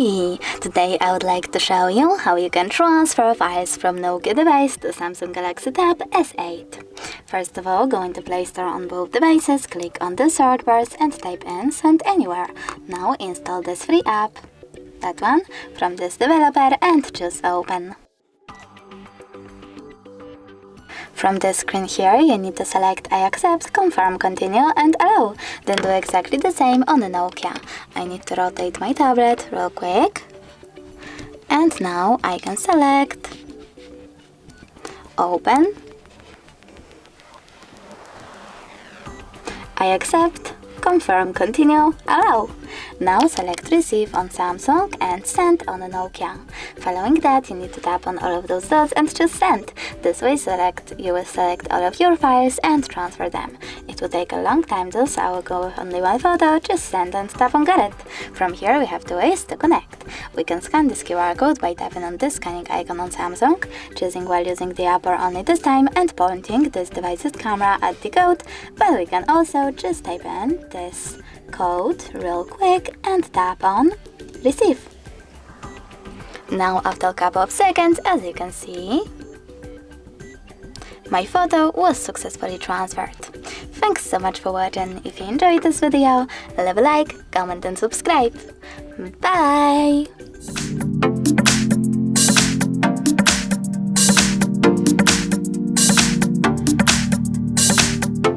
Hi! Today I would like to show you how you can transfer files from Nokia Device to Samsung Galaxy Tab S8. First of all, go into Play Store on both devices, click on the search bars and type in Send Anywhere. Now install this free app, that one, from this developer and choose Open. From this screen here, you need to select I accept, confirm, continue and allow. Then do exactly the same on the Nokia. I need to rotate my tablet real quick. And now I can select Open. I accept, confirm, continue, allow. Now select Receive on Samsung and Send on the Nokia. Following that, you need to tap on all of those dots and choose Send. This way you will select all of your files and transfer them. It will take a long time though, so I will go with only one photo, just send and tap on Get It. From here we have two ways to connect. We can scan this QR code by tapping on this scanning icon on Samsung, choosing while using the app or only this time and pointing this device's camera at the code, but we can also just type in this code real quick and tap on Receive. Now after a couple of seconds, as you can see, my photo was successfully transferred. Thanks so much for watching. If you enjoyed this video, leave a like, comment and subscribe. Bye!